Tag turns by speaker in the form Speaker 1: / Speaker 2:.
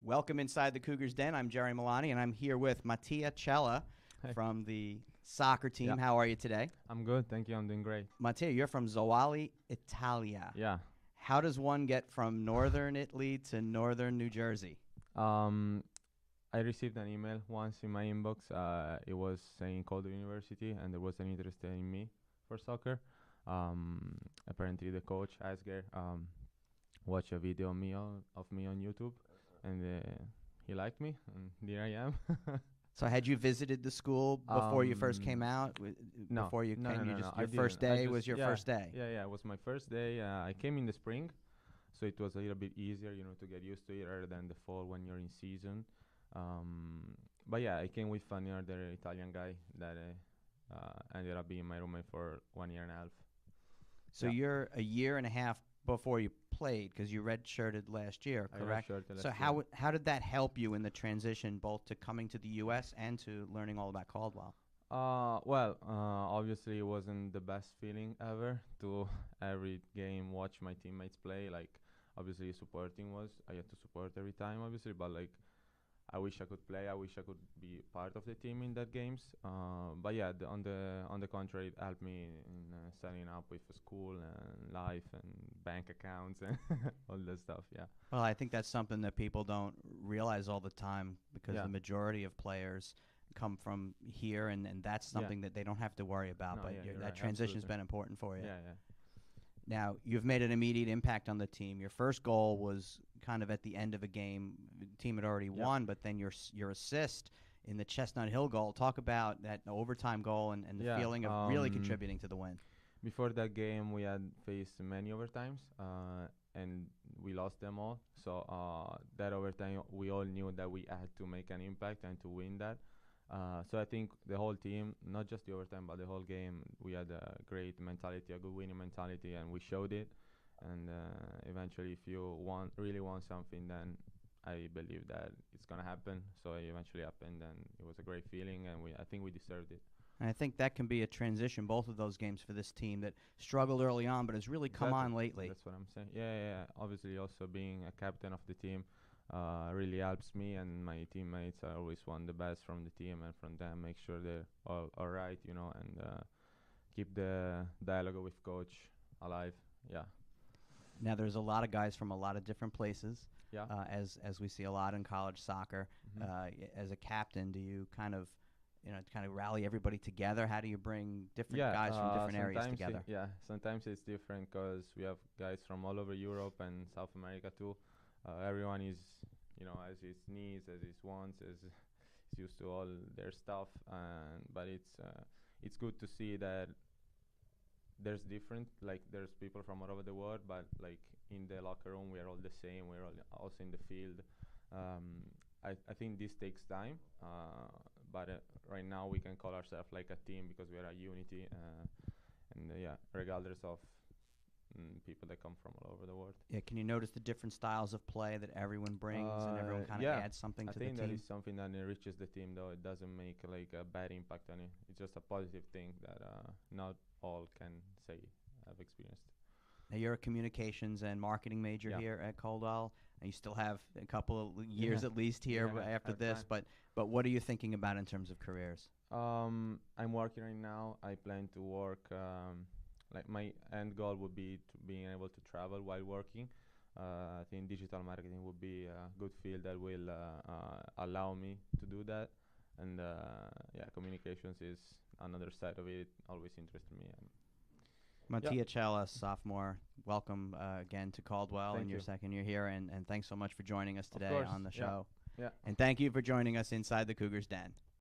Speaker 1: Welcome inside the Cougars Den. I'm Jerry Milani, and I'm here with Mattia Cella
Speaker 2: Hey.
Speaker 1: from the soccer team.
Speaker 2: Yeah.
Speaker 1: How are you today?
Speaker 2: I'm good, thank you. I'm doing great.
Speaker 1: Mattia, you're from Zoali, Italia.
Speaker 2: Yeah.
Speaker 1: How does one get from northern Italy to northern New Jersey?
Speaker 2: Um, I received an email once in my inbox. It was saying Cougar University, and there was an interest in me for soccer. Apparently, the coach Asger watched a video of me on YouTube, and he liked me, and here I am.
Speaker 1: So had you visited the school before you first came out?
Speaker 2: No,
Speaker 1: Before you
Speaker 2: no,
Speaker 1: came,
Speaker 2: no,
Speaker 1: you
Speaker 2: no,
Speaker 1: just
Speaker 2: no, I
Speaker 1: your first
Speaker 2: didn't. I
Speaker 1: day
Speaker 2: just-
Speaker 1: was your
Speaker 2: yeah,
Speaker 1: first day.
Speaker 2: Yeah, it was my first day. I came in the spring, so it was a little bit easier, to get used to it rather than the fall when you're in season. But yeah, I came with another Italian guy that ended up being my roommate for 1 year and a half.
Speaker 1: So
Speaker 2: Yeah.
Speaker 1: you're a year and a half before you played because you redshirted last year,
Speaker 2: I
Speaker 1: correct?
Speaker 2: redshirted
Speaker 1: So
Speaker 2: last
Speaker 1: how
Speaker 2: year.
Speaker 1: how did that help you in the transition, both to coming to the U.S. and to learning all about Caldwell?
Speaker 2: Obviously, it wasn't the best feeling ever to every game watch my teammates play. Like, obviously, supporting was I had to support every time, obviously, but like, I wish I could play. I wish I could be part of the team in that games. But yeah, on the contrary, it helped me in setting up with school and life and bank accounts and all that stuff. Yeah.
Speaker 1: Well, I think that's something that people don't realize all the time because
Speaker 2: Yeah.
Speaker 1: the majority of players come from here, and that's
Speaker 2: Yeah.
Speaker 1: something that they don't have to worry about.
Speaker 2: No,
Speaker 1: But
Speaker 2: yeah, you're
Speaker 1: that
Speaker 2: right,
Speaker 1: transition's
Speaker 2: absolutely.
Speaker 1: been important for you.
Speaker 2: Yeah, yeah.
Speaker 1: Now, you've made an immediate impact on the team. Your first goal was kind of at the end of a game. The team had already
Speaker 2: Yeah.
Speaker 1: won, but then your assist in the Chestnut Hill goal. Talk about that overtime goal and the
Speaker 2: Yeah,
Speaker 1: feeling of really contributing to the win.
Speaker 2: Before that game, we had faced many overtimes, and we lost them all. So that overtime, we all knew that we had to make an impact and to win that. So I think the whole team, not just the overtime, but the whole game, we had a great mentality, a good winning mentality, and we showed it. And eventually, if you really want something, then I believe that it's gonna happen. So it eventually happened, and it was a great feeling, and I think we deserved it.
Speaker 1: And I think that can be a transition, both of those games for this team that struggled early on, but has really come
Speaker 2: Exactly.
Speaker 1: on lately.
Speaker 2: That's what I'm saying. Yeah, yeah, yeah. Obviously, also being a captain of the team really helps me, and my teammates. I always want the best from the team and from them. Make sure they're all right, and keep the dialogue with coach alive. Yeah,
Speaker 1: Now, there's a lot of guys from a lot of different places,
Speaker 2: yeah.
Speaker 1: as we see a lot in college soccer. As a captain, do you kind of rally everybody together? How do you bring different
Speaker 2: Yeah,
Speaker 1: guys from different areas
Speaker 2: sometimes
Speaker 1: together?
Speaker 2: yeah, sometimes it's different because we have guys from all over Europe and South America too. Everyone is, has his needs, as his wants, as is used to all their stuff. And but it's good to see that there's different. Like there's people from all over the world, but like in the locker room, we are all the same. We're all also in the field. I think this takes time, but right now we can call ourselves like a team because we are a unity, and yeah, regardless of people that come from all over the world.
Speaker 1: Yeah, can you notice the different styles of play that everyone brings, and everyone kind of
Speaker 2: Yeah,
Speaker 1: adds something
Speaker 2: I
Speaker 1: to the
Speaker 2: think that
Speaker 1: team?
Speaker 2: is something that enriches the team, though it doesn't make like a bad impact on it. It's just a positive thing that not all can say have experienced.
Speaker 1: Now, you're a communications and marketing major
Speaker 2: Yeah.
Speaker 1: here at Coldwell, and you still have a couple of years
Speaker 2: Yeah.
Speaker 1: at least here
Speaker 2: Yeah,
Speaker 1: after
Speaker 2: have
Speaker 1: this.
Speaker 2: time.
Speaker 1: But what are you thinking about in terms of careers?
Speaker 2: I'm working right now. I plan to work. Like my end goal would be to being able to travel while working. I think digital marketing would be a good field that will allow me to do that. And yeah, communications is another side of it. Always interested me. And
Speaker 1: Mattia Cella, sophomore, welcome again to Caldwell in
Speaker 2: Thank
Speaker 1: your
Speaker 2: you.
Speaker 1: second year here, and thanks so much for joining us
Speaker 2: Of
Speaker 1: today
Speaker 2: course,
Speaker 1: on the
Speaker 2: yeah.
Speaker 1: show.
Speaker 2: Yeah.
Speaker 1: And thank you for joining us inside the Cougars Den.